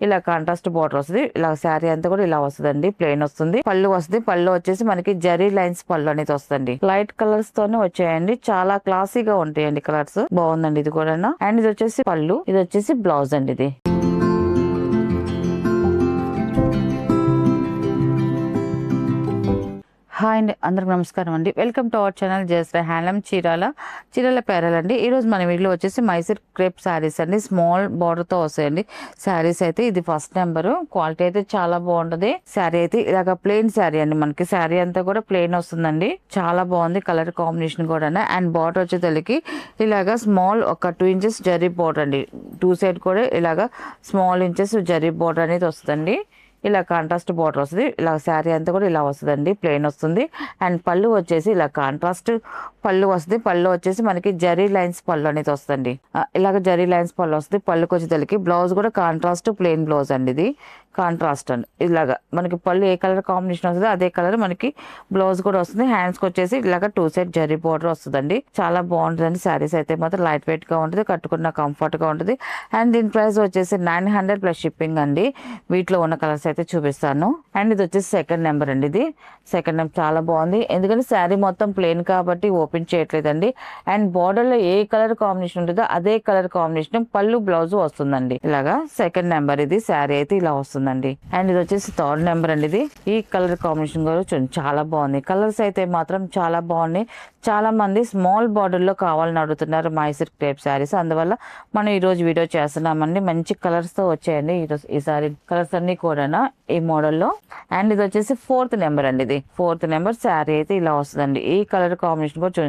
ఇలా contrast border వస్తుంది. ఇలా శారీ అంతా కూడా ఇలా వస్తుందండి, ప్లెయిన్ వస్తుంది. పళ్ళు వస్తుంది. పళ్ళు వచ్చేసి మనకి జరీ లైన్స్ పళ్ళు అనేది వస్తుంది. లైట్ కలర్స్ తోనే వచ్చాయండి, చాలా క్లాసీగా ఉంటాయండి కలర్స్. బాగుందండి ఇది కూడా. అండ్ ఇది వచ్చేసి పళ్ళు, ఇది వచ్చేసి బ్లౌజ్ అండి. ఇది హాయ్ అండి, అందరికి నమస్కారం అండి. Welcome to our channel Jayashree handloom చీరల పేరలండి. ఈ రోజు మన వీడియో వచ్చేసి మైసూర్ క్రేప్ శారీస్ అండి. స్మాల్ బార్డర్ తో వస్తాయండి శారీస్ అయితే. ఇది ఫస్ట్ నెంబర్. క్వాలిటీ అయితే చాలా బాగుంటది. శారీ అయితే ఇలాగ ప్లెయిన్ శారీ అండి, మనకి శారీ అంతా కూడా ప్లెయిన్ వస్తుందండి. చాలా బాగుంది కలర్ కాంబినేషన్ కూడా. అండ్ బార్డర్ వచ్చేసరికి ఇలాగా స్మాల్ ఒక 2 ఇంచెస్ జరీ బార్డర్ అండి. 2 సైడ్ కూడా ఇలాగా స్మాల్ ఇంచెస్ జరీ బార్డర్ అనేది వస్తుందండి. ఇలా కాంట్రాస్ట్ బార్డర్ వస్తుంది. ఇలా శారీ అంతా కూడా ఇలా వస్తుందండి, ప్లెయిన్ వస్తుంది. అండ్ పళ్ళు వచ్చేసి ఇలా కాంట్రాస్ట్ పళ్ళు వస్తుంది. పళ్ళు వచ్చేసి మనకి జరీ లైన్స్ పళ్ళు అనేది వస్తుంది. ఇలాగ జరీ లైన్స్ పళ్ళు వస్తుంది. పళ్ళుకి వచ్చేసరికి బ్లౌజ్ కూడా కాంట్రాస్ట్ ప్లెయిన్ బ్లౌజ్ అండి. ఇది కాంట్రాస్ట్ అండి. ఇలాగా మనకి పళ్ళు ఏ కలర్ కాంబినేషన్ వస్తుందో అదే కలర్ మనకి బ్లౌజ్ కూడా వస్తుంది. హ్యాండ్స్ కి వచ్చేసి ఇలాగ 2 సైడ్ జరీ బార్డర్ వస్తుందండి. చాలా బాగుంటుందండి. శారీస్ అయితే మాత్రం లైట్ వెయిట్ గా ఉంటుంది, కట్టుకున్న కంఫర్ట్ గా ఉంటుంది. అండ్ దీని ప్రైస్ వచ్చేసి 900 ప్లస్ షిప్పింగ్ అండి. వీటిలో ఉన్న కలర్స్ అయితే చూపిస్తాను. అండ్ ఇది వచ్చేసి సెకండ్ నెంబర్ అండి. ఇది సెకండ్ నెంబర్ చాలా బాగుంది, ఎందుకంటే శారీ మొత్తం ప్లెయిన్ కాబట్టి ఓపెన్ చేయట్లేదండి. అండ్ బార్డర్ లో ఏ కలర్ కాంబినేషన్ ఉంటుందో అదే కలర్ కాంబినేషన్ పళ్ళు బ్లౌజ్ వస్తుందండి. ఇలాగా సెకండ్ నెంబర్. ఇది శారీ అయితే ఇలా వస్తుందండి. అండ్ ఇది వచ్చేసి థర్డ్ నెంబర్ అండి. ఇది ఈ కలర్ కాంబినేషన్ కూడా చాలా బాగుంది. కలర్స్ అయితే మాత్రం చాలా బాగున్నాయి. చాలా మంది స్మాల్ బార్డర్ లో కావాలని అడుగుతున్నారు మైసూర్ క్రేప్ శారీస్, అందువల్ల మనం ఈ రోజు వీడియో చేస్తున్నామండి. మంచి కలర్స్ తో వచ్చాయండి ఈ సారీ కలర్స్ అన్ని కూడా ఈ మోడల్లో. అండ్ ఇది వచ్చేసి ఫోర్త్ నెంబర్ అండి. ఇది ఫోర్త్ నెంబర్ శారీ అయితే ఇలా వస్తుందండి. ఈ కలర్ కాంబినేషన్ కూడా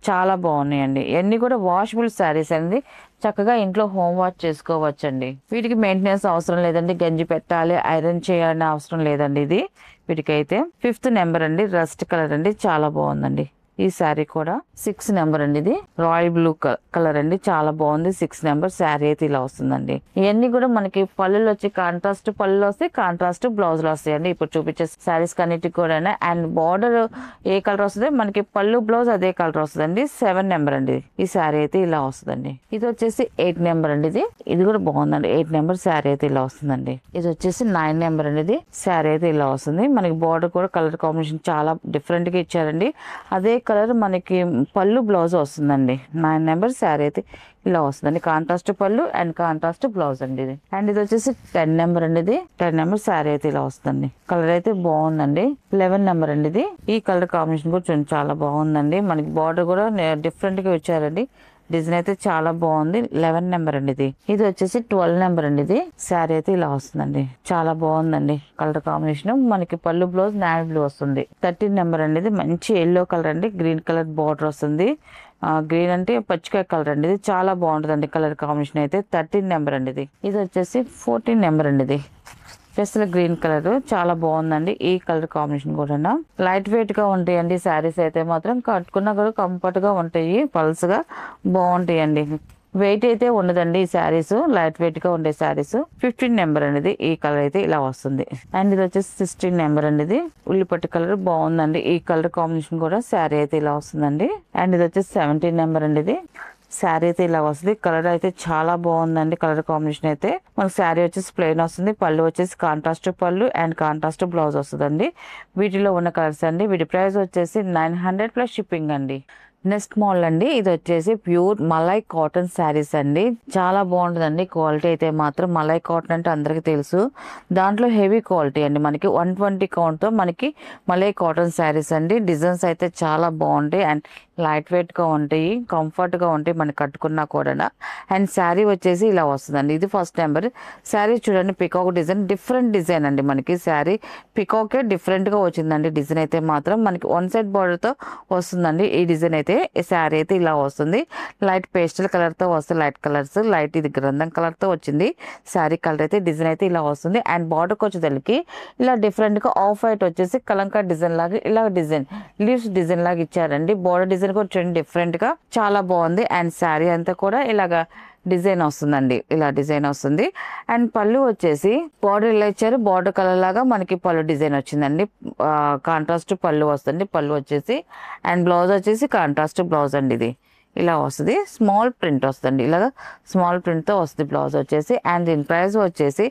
చాలా బాగున్నాయండి. ఇవన్నీ కూడా వాషబుల్ శారీస్ అండి, చక్కగా ఇంట్లో హోమ్ వాష్ చేసుకోవచ్చండి. వీటికి మెయింటెనెన్స్ అవసరం లేదండి, గంజి పెట్టాలి, ఐరన్ చేయాలని అవసరం లేదండి. ఇది వీటికైతే ఫిఫ్త్ నెంబర్ అండి. రస్ట్ కలర్ అండి, చాలా బాగుందండి. ఈ శారీ కూడా 6 నెంబర్ అండి. ఇది రాయల్ బ్లూ కలర్ అండి, చాలా బాగుంది. 6 నెంబర్ శారీ అయితే ఇలా వస్తుందండి. ఇవన్నీ కూడా మనకి పళ్ళులు వచ్చి కాంట్రాస్ట్ పళ్ళు వస్తాయి, కాంట్రాస్ట్ బ్లౌజులు వస్తాయండి ఇప్పుడు చూపించే శారీస్ కన్నిటికి కూడా. అండ్ బార్డర్ ఏ కలర్ వస్తుంది మనకి పళ్ళు బ్లౌజ్ అదే కలర్ వస్తుందండి. 7 నెంబర్ అండి. ఈ శారీ అయితే ఇలా వస్తుందండి. ఇది వచ్చేసి 8 నెంబర్ అండి. ఇది కూడా బాగుందండి. 8 నెంబర్ శారీ అయితే ఇలా వస్తుందండి. ఇది వచ్చేసి 9 నెంబర్ అండి. ఇది శారీ అయితే ఇలా వస్తుంది. మనకి బార్డర్ కూడా కలర్ కాంబినేషన్ చాలా డిఫరెంట్ గా ఇచ్చారండి. అదే కలర్ మనకి పళ్ళు బ్లౌజ్ వస్తుందండి. 9 నెంబర్ శారీ అయితే ఇలా వస్తుందండి. కాంట్రాస్ట్ పళ్ళు అండ్ కాంట్రాస్ట్ బ్లౌజ్ అండి ఇది. అండ్ ఇది వచ్చేసి 10 నెంబర్ అండి. ఇది 10 నెంబర్ శారీ అయితే ఇలా వస్తుంది. కలర్ అయితే బాగుందండి. 11 నెంబర్ అండి. ఇది ఈ కలర్ కాంబినేషన్ కూడా చాలా బాగుందండి. మనకి బార్డర్ కూడా డిఫరెంట్ గా ఇచ్చారండి. డిజైన్ అయితే చాలా బాగుంది. 11 నెంబర్ అండి. ఇది వచ్చేసి 12 నెంబర్ అండి. ఇది శారీ అయితే ఇలా వస్తుందండి. చాలా బాగుందండి కలర్ కాంబినేషన్. మనకి పళ్ళు బ్లౌజ్ నావీ బ్లూ వస్తుంది. 13 నెంబర్ అండి. ఇది మంచి ఎల్లో కలర్ అండి, గ్రీన్ కలర్ బార్డర్ వస్తుంది. గ్రీన్ అంటే పచ్చికాయ కలర్ అండి. ఇది చాలా బాగుంటుందండి కలర్ కాంబినేషన్ అయితే. 13 నెంబర్ అండి. ఇది వచ్చేసి 14 నెంబర్ అండి. ఇది స్పెషల్ గ్రీన్ కలర్ చాలా బాగుందండి. ఈ కలర్ కాంబినేషన్ కూడా లైట్ వెయిట్ గా ఉంటాయండి శారీస్ అయితే మాత్రం, కట్టుకున్నా కూడా కంఫర్ట్ గా ఉంటాయి, పల్స్ గా బాగుంటాయండి. వెయిట్ అయితే ఉండదండి ఈ శారీస్, లైట్ వెయిట్ గా ఉండే శారీస్. 15 నెంబర్ అనేది ఈ కలర్ అయితే ఇలా వస్తుంది. అండ్ ఇది వచ్చేసి 16 నెంబర్ అండి. ఇది ఉల్లిపట్టు కలర్ బాగుందండి. ఈ కలర్ కాంబినేషన్ కూడా శారీ అయితే ఇలా వస్తుందండి. అండ్ ఇది వచ్చేసి 17 నెంబర్ అండి. ఇది శారీ అయితే ఇలా వస్తుంది. కలర్ అయితే చాలా బాగుందండి. కలర్ కాంబినేషన్ అయితే మనకి శారీ వచ్చేసి ప్లెయిన్ వస్తుంది. పళ్ళు వచ్చేసి కాంట్రాస్ట్ పళ్ళు అండ్ కాంట్రాస్ట్ బ్లౌజ్ వస్తుందండి. వీటిలో ఉన్న కలర్స్ అండి. వీటి ప్రైస్ వచ్చేసి 900 ప్లస్ షిప్పింగ్ అండి. నెక్స్ట్ మోడల్ అండి. ఇది వచ్చేసి ప్యూర్ మలై కాటన్ శారీస్ అండి. చాలా బాగుంటుందండి క్వాలిటీ అయితే మాత్రం. మలై కాటన్ అంటే అందరికి తెలుసు, దాంట్లో హెవీ క్వాలిటీ అండి. మనకి 120 కౌంట్ తో మనకి మలై కాటన్ శారీస్ అండి. డిజైన్స్ అయితే చాలా బాగుంటాయి అండ్ లైట్ వెయిట్ గా ఉంటాయి, కంఫర్ట్ గా ఉంటాయి మనకి కట్టుకున్నా కూడా. అండ్ శారీ వచ్చేసి ఇలా వస్తుందండి. ఇది ఫస్ట్ నెంబర్ శారీ. చూడండి పికాక్ డిజైన్, డిఫరెంట్ డిజైన్ అండి. మనకి శారీ పికాకే డిఫరెంట్ గా వచ్చిందండి. డిజైన్ అయితే మాత్రం మనకి 1 సైడ్ బార్డర్ తో వస్తుందండి. ఈ డిజైన్ అయితే శారీ అయితే ఇలా వస్తుంది. లైట్ పేస్టల్ కలర్ తో వస్తుంది. లైట్ కలర్స్, లైట్ ఇది గంధం కలర్ తో వచ్చింది శారీ కలర్ అయితే. డిజైన్ అయితే ఇలా వస్తుంది. అండ్ బార్డర్ వచ్చేసరికి ఇలా డిఫరెంట్ గా ఆఫ్ వైట్ వచ్చేసి కలంకా డిజైన్ లాగా ఇలా డిజైన్ లీవ్స్ డిజైన్ లాగా ఇచ్చారండి. బార్డర్ డిజైన్ కూడా చూడండి డిఫరెంట్ గా చాలా బాగుంది. అండ్ శారీ అంతా కూడా ఇలాగా డిజైన్ వస్తుందండి. ఇలా డిజైన్ వస్తుంది. అండ్ పళ్ళు వచ్చేసి బార్డర్ ఇలా ఇచ్చారు, బార్డర్ కలర్ లాగా మనకి పళ్ళు డిజైన్ వచ్చిందండి. కాంట్రాస్ట్ పళ్ళు వస్తుంది. పళ్ళు వచ్చేసి అండ్ బ్లౌజ్ వచ్చేసి కాంట్రాస్ట్ బ్లౌజ్ అండి. ఇది ఇలా వస్తుంది, స్మాల్ ప్రింట్ వస్తుంది, ఇలాగా స్మాల్ ప్రింట్తో వస్తుంది బ్లౌజ్ వచ్చేసి. అండ్ దీని ప్రైస్ వచ్చేసి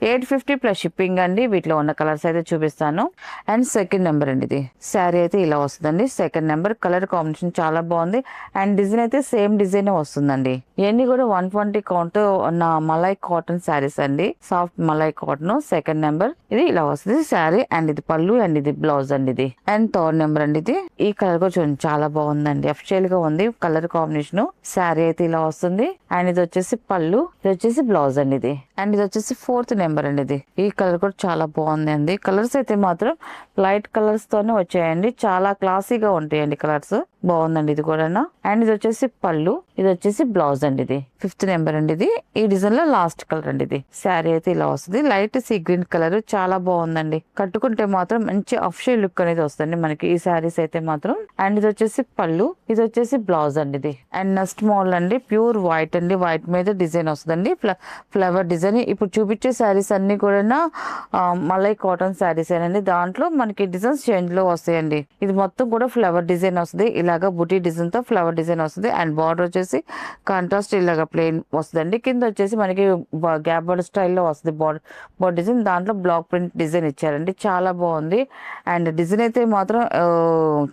850 ప్లస్ షిప్పింగ్ అండి. వీటిలో ఉన్న కలర్స్ అయితే చూపిస్తాను. అండ్ సెకండ్ నెంబర్ అండి, ఇది శారీ అయితే ఇలా వస్తుందండి. సెకండ్ నెంబర్ కలర్ కాంబినేషన్ చాలా బాగుంది. అండ్ డిజైన్ అయితే సేమ్ డిజైన్ వస్తుందండి. ఇవన్నీ కూడా 120 కౌంట్ ఉన్న మలై కాటన్ శారీస్ అండి, soft malai cotton. Second number ఇది ఇలా వస్తుంది శారీ. అండ్ ఇది పళ్ళు అండ్ ఇది బ్లౌజ్ అండి ఇది. అండ్ థర్డ్ నెంబర్ అండి, ఇది ఈ కలర్ కూడా చూడండి చాలా బాగుందండి, అఫిషియల్ గా ఉంది కలర్ కాంబినేషన్. శారీ అయితే ఇలా వస్తుంది. అండ్ ఇది వచ్చేసి పళ్ళు, ఇది వచ్చేసి బ్లౌజ్ అండి ఇది. అండ్ ఇది వచ్చేసి ఫోర్త్ నెంబర్ అండి, ఇది ఈ కలర్ కూడా చాలా బాగుంది అండి. కలర్స్ అయితే మాత్రం లైట్ కలర్స్ తోనే వచ్చాయండి, చాలా క్లాసీగా ఉంటాయండి కలర్స్. బాగుందండి ఇది కూడా. అండ్ ఇది వచ్చేసి పళ్ళు, ఇది వచ్చేసి బ్లౌజ్ అండి ఇది. ఫిఫ్త్ నెంబర్ అండి, ఇది ఈ డిజైన్ లో లాస్ట్ కలర్ అండి ఇది. శారీ అయితే ఇలా వస్తుంది, లైట్ సీ గ్రీన్ కలర్, చాలా బాగుందండి. కట్టుకుంటే మాత్రం మంచి అఫిషియల్ లుక్ అనేది వస్తుంది మనకి ఈ శారీస్ అయితే మాత్రం. అండ్ ఇది వచ్చేసి పళ్ళు, ఇది వచ్చేసి బ్లౌజ్ అండి ఇది. అండ్ నెక్స్ట్ మోడల్ అండి, ప్యూర్ వైట్ అండి, వైట్ మీద డిజైన్ వస్తుందండి, ఫ్లవర్ డిజైన్. ఇప్పుడు చూపించే శారీస్ అన్ని కూడా మలై కాటన్ శారీస్ అండి. దాంట్లో మనకి డిజైన్స్ చేంజ్ లో వస్తాయండి. ఇది మొత్తం కూడా ఫ్లవర్ డిజైన్ వస్తుంది, ఇలాగా బుటీ డిజైన్ తో ఫ్లవర్ డిజైన్ వస్తుంది. అండ్ బార్డర్ వచ్చేసి కాంట్రాస్ట్ ఇలాగా ప్లెయిన్ వస్తుందండి. కింద వచ్చేసి మనకి గ్యాప్ బార్డర్ స్టైల్లో వస్తుంది బార్డర్ డిజైన్. దాంట్లో బ్లాక్ ప్రింట్ డిజైన్ ఇచ్చారండి, చాలా బాగుంది. అండ్ డిజైన్ అయితే మాత్రం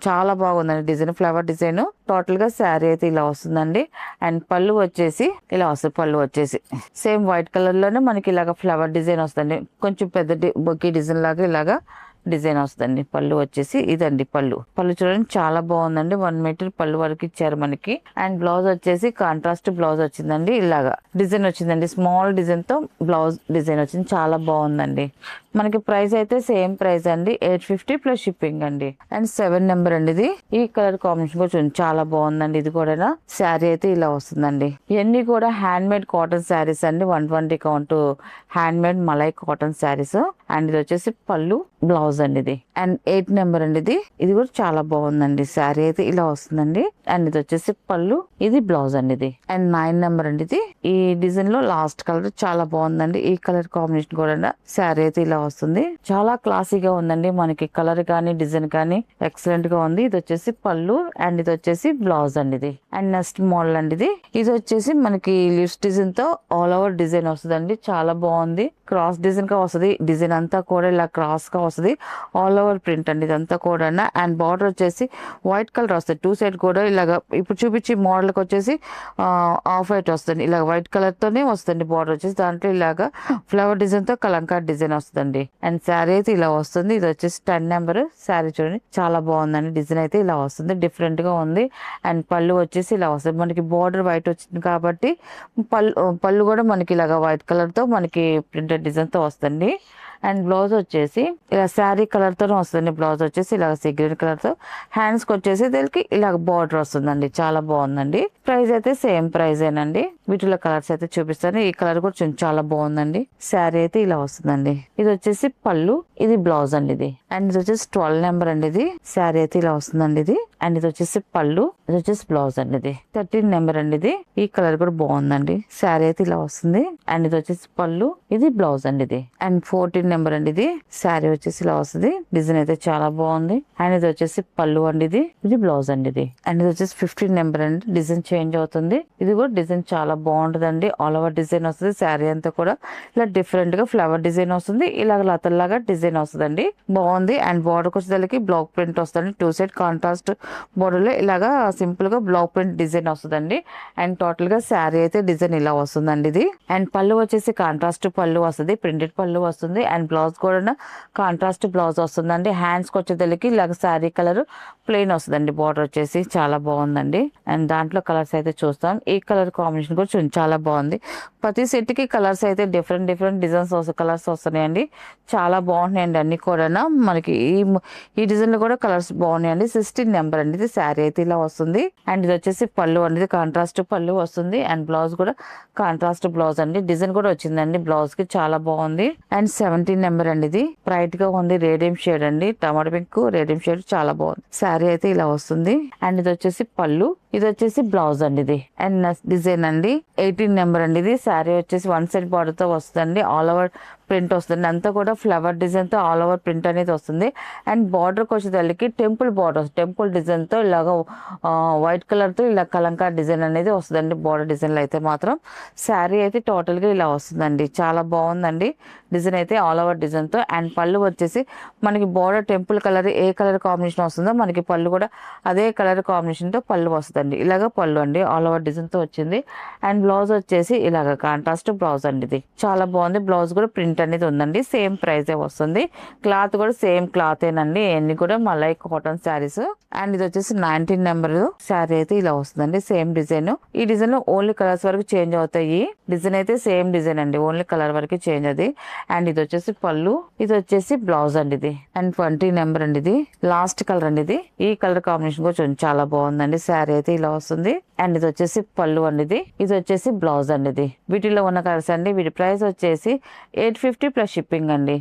చాలా బాగుందండి, డిజైన్ ఫ్లవర్ డిజైన్. టోటల్ గా శారీ అయితే ఇలా వస్తుందండి. అండ్ పళ్ళు వచ్చేసి ఇలా వస్తుంది, పళ్ళు వచ్చేసి సేమ్ వైట్ కలర్ లోనే మనకి ఇలాగ ఫ్లవర్ డిజైన్ వస్తుంది, కొంచెం పెద్ద బొకే డిజైన్ లాగా ఇలాగా డిజైన్ వస్తుందండి. పళ్ళు వచ్చేసి ఇదండి, పళ్ళు చూడండి చాలా బాగుందండి, 1 మీటర్ పళ్ళు వరకు ఇచ్చారు మనకి. అండ్ బ్లౌజ్ వచ్చేసి కాంట్రాస్ట్ బ్లౌజ్ వచ్చిందండి, ఇలాగా డిజైన్ వచ్చిందండి, స్మాల్ డిజైన్ తో బ్లౌజ్ డిజైన్ వచ్చింది, చాలా బాగుందండి. మనకి ప్రైస్ అయితే సేమ్ ప్రైస్ అండి, 850 ప్లస్ షిప్పింగ్ అండి. అండ్ 7 నెంబర్ అండి, ఇది ఈ కలర్ కాంబినేషన్ కూడా చూడండి చాలా బాగుందండి. ఇది కూడా శారీ అయితే ఇలా వస్తుందండి. ఇవన్నీ కూడా హ్యాండ్ మేడ్ కాటన్ శారీస్ అండి, 120 count hand made malai cotton saris. And ఇది వచ్చేసి పళ్ళు, బ్లౌజ్ అండి ఇది. అండ్ 8 నెంబర్ అండి, ఇది కూడా చాలా బాగుందండి. శారీ అయితే ఇలా వస్తుందండి. అండ్ ఇది వచ్చేసి పళ్ళు, ఇది బ్లౌజ్ అండి ఇది. అండ్ 9 నెంబర్ అండి, ఇది ఈ డిజైన్ లో లాస్ట్ కలర్ చాలా బాగుందండి. ఈ కలర్ కాంబినేషన్ కూడా శారీ అయితే ఇలా వస్తుంది, చాలా క్లాసీగా ఉందండి. మనకి కలర్ కానీ డిజైన్ కానీ ఎక్సలెంట్ గా ఉంది. ఇది వచ్చేసి పళ్ళు అండ్ ఇది వచ్చేసి బ్లౌజ్ అండి ఇది. అండ్ నెక్స్ట్ మోడల్ అండి, ఇది వచ్చేసి మనకి లిప్స్ డిజైన్ తో ఆల్ ఓవర్ డిజైన్ వస్తుందండి, చాలా బాగుంది. క్రాస్ డిజైన్ గా వస్తుంది, డిజైన్ అంతా కూడా ఇలా క్రాస్ గా వస్తుంది, ఆల్ ఓవర్ ప్రింట్ అండి ఇదంతా కూడా. అండ్ బార్డర్ వచ్చేసి వైట్ కలర్ వస్తుంది, 2 సైడ్ కూడా ఇలాగా. ఇప్పుడు చూపించి మోడల్ కి వచ్చేసి ఆఫ్ వైట్ వస్తుంది, ఇలా వైట్ కలర్ తోనే వస్తుంది బార్డర్ వచ్చేసి. దాంట్లో ఇలాగా ఫ్లవర్ డిజైన్ తో కలంకార్ డిజైన్ వస్తుంది. అండ్ శారీ అయితే ఇలా వస్తుంది. ఇది వచ్చేసి 10 నెంబర్ శారీ చూడండి, చాలా బాగుందండి. డిజైన్ అయితే ఇలా వస్తుంది, డిఫరెంట్ గా ఉంది. అండ్ పళ్ళు వచ్చేసి ఇలా వస్తుంది, మనకి బార్డర్ వైట్ వచ్చింది కాబట్టి పళ్ళు కూడా మనకి ఇలాగా వైట్ కలర్ తో మనకి ప్రింటెడ్ డిజైన్ తో వస్తుంది. అండ్ బ్లౌజ్ వచ్చేసి ఇలా శారీ కలర్ తో వస్తుంది, బ్లౌజ్ వచ్చేసి ఇలా సీ గ్రీన్ కలర్ తో. హ్యాండ్స్ కి వచ్చేసి దీనికి ఇలా బార్డర్ వస్తుందండి, చాలా బాగుందండి. ప్రైస్ అయితే సేమ్ ప్రైస్ ఏనండి. వీటిలో కలర్స్ అయితే చూపిస్తాను. ఈ కలర్ కూడా చాలా బాగుందండి. శారీ అయితే ఇలా వస్తుందండి. ఇది వచ్చేసి పళ్ళు, ఇది బ్లౌజ్ అండి ఇది. అండ్ ఇది వచ్చేసి 12 నెంబర్ అండి, ఇది శారీ అయితే ఇలా వస్తుందండి ఇది. అండ్ ఇది వచ్చేసి పళ్ళు, ఇది వచ్చేసి బ్లౌజ్ అండి ఇది. 13 నెంబర్ అండి, ఇది ఈ కలర్ కూడా బాగుందండి. శారీ అయితే ఇలా వస్తుంది. అండ్ ఇది వచ్చేసి పళ్ళు, ఇది బ్లౌజ్ అండి ఇది. అండ్ 14 నెంబర్ అండి, ఇది శారీ వచ్చేసి ఇలా వస్తుంది, డిజైన్ అయితే చాలా బాగుంది. అండ్ ఇది వచ్చేసి పళ్ళు అండి ఇది బ్లౌజ్ అండి ఇది. అండ్ ఇది వచ్చేసి 15 నెంబర్ అండి, డిజైన్ చేంజ్ అవుతుంది. ఇది కూడా డిజైన్ చాలా బాగుంటుందండి, ఆల్ ఓవర్ డిజైన్ వస్తుంది. శారీ అంతా కూడా ఇలా డిఫరెంట్ గా ఫ్లవర్ డిజైన్ వస్తుంది, ఇలాగ లతల్లాగా డిజైన్ వస్తుందండి, బాగుంది. అండ్ బార్డర్ వచ్చేసరికి బ్లాక్ ప్రింట్ వస్తుంది, 2 సైడ్ కాంట్రాస్ట్ బోర్డర్ లో ఇలాగా సింపుల్ గా బ్లాక్ ప్రింట్ డిజైన్ వస్తుందండి. అండ్ టోటల్ గా శారీ అయితే డిజైన్ ఇలా వస్తుందండి ఇది. అండ్ పళ్ళు వచ్చేసి కాంట్రాస్ట్ పళ్ళు వస్తుంది, ప్రింటెడ్ పళ్ళు వస్తుంది. అండ్ బ్లౌజ్ కూడా కాంట్రాస్ట్ బ్లౌజ్ వస్తుందండి. హ్యాండ్స్ కి వచ్చేసరికి ఇలాగ శారీ కలర్ ప్లెయిన్ వస్తుందండి, బార్డర్ వచ్చేసి చాలా బాగుందండి. అండ్ దాంట్లో కలర్స్ అయితే చూస్తాం. ఈ కలర్ కాంబినేషన్ కూడా చాలా బాగుంది. ప్రతి సెట్ కి కలర్స్ అయితే డిఫరెంట్ డిజైన్స్ కలర్స్ వస్తున్నాయండి, చాలా బాగున్నాయండి అన్ని కూడా. మనకి ఈ డిజైన్ లో కూడా కలర్స్ బాగున్నాయండి. 16 నెంబర్ అండి, ఇది శారీ అయితే ఇలా వస్తుంది. అండ్ ఇది వచ్చేసి పళ్ళు అనేది కాంట్రాస్ట్ పళ్ళు వస్తుంది. అండ్ బ్లౌజ్ కూడా కాంట్రాస్ట్ బ్లౌజ్ అండి, డిజైన్ కూడా వచ్చిందండి బ్లౌజ్ కి, చాలా బాగుంది. అండ్ 17 నెంబర్ అండి, ఇది బ్రైట్ గా ఉంది, రేడియం షేడ్ అండి, టమాటో పింక్ రేడియం షేడ్, చాలా బాగుంది. శారీ అయితే ఇలా వస్తుంది. అండ్ ఇది వచ్చేసి పళ్ళు, ఇది వచ్చేసి బ్లౌజ్ అండి ఇది. అండ్ నెక్స్ట్ డిజైన్ అండి 18 నెంబర్ అండి ఇది. శారీ వచ్చేసి 1 సైడ్ బార్డర్ తో వస్తుంది, ఆల్ ఓవర్ ప్రింట్ వస్తుంది, అంతా కూడా ఫ్లవర్ డిజైన్ తో ఆల్ ఓవర్ ప్రింట్ అనేది వస్తుంది. అండ్ బార్డర్ వచ్చేసరికి టెంపుల్ బార్డర్, టెంపుల్ డిజైన్ తో ఇలాగ వైట్ కలర్ తో ఇలా కలంకార్ డిజైన్ అనేది వస్తుందండి. బార్డర్ డిజైన్ లో అయితే మాత్రం శారీ అయితే టోటల్ గా ఇలా వస్తుందండి. చాలా బాగుందండి డిజైన్ అయితే ఆల్ ఓవర్ డిజైన్ తో. అండ్ పళ్ళు వచ్చేసి మనకి బార్డర్ టెంపుల్ కలర్ ఏ కలర్ కాంబినేషన్ వస్తుందో మనకి పళ్ళు కూడా అదే కలర్ కాంబినేషన్ తో పళ్ళు వస్తుందండి. ఇలాగ పళ్ళు అండి ఆల్ ఓవర్ డిజైన్ తో వచ్చింది. అండ్ బ్లౌజ్ వచ్చేసి ఇలాగ కాంట్రాస్ట్ బ్లౌజ్ అండి ఇది. చాలా బాగుంది. బ్లౌజ్ కూడా ప్రింట్ అనేది ఉందండి. సేమ్ ప్రైస్ వస్తుంది. క్లాత్ కూడా సేమ్ క్లాత్ ఏనండి. ఎన్ని కూడా మలై కాటన్ శారీస్. అండ్ ఇది వచ్చేసి 19 నెంబర్ శారీ అయితే ఇలా వస్తుందండి. Same design. ఈ డిజైన్ లో ఓన్లీ కలర్స్ వరకు చేంజ్ అవుతాయి. డిజైన్ అయితే సేమ్ డిజైన్ అండి, ఓన్లీ కలర్ వరకు చేంజ్ అది. అండ్ ఇది వచ్చేసి పళ్ళు, ఇది వచ్చేసి బ్లౌజ్ అండి ఇది. అండ్ 20 నెంబర్ అండి ఇది. లాస్ట్ కలర్ అండి ఇది. ఈ కలర్ కాంబినేషన్ కూడా చాలా బాగుందండి. శారీ అయితే ఇలా వస్తుంది. అండ్ ఇది వచ్చేసి పళ్ళు అండి ఇది. ఇది వచ్చేసి బ్లౌజ్ అండి ఇది. వీటిలో ఉన్న కలర్స్ అండి. వీటి ప్రైస్ వచ్చేసి 850 ప్లస్ షిప్పింగ్ అండి.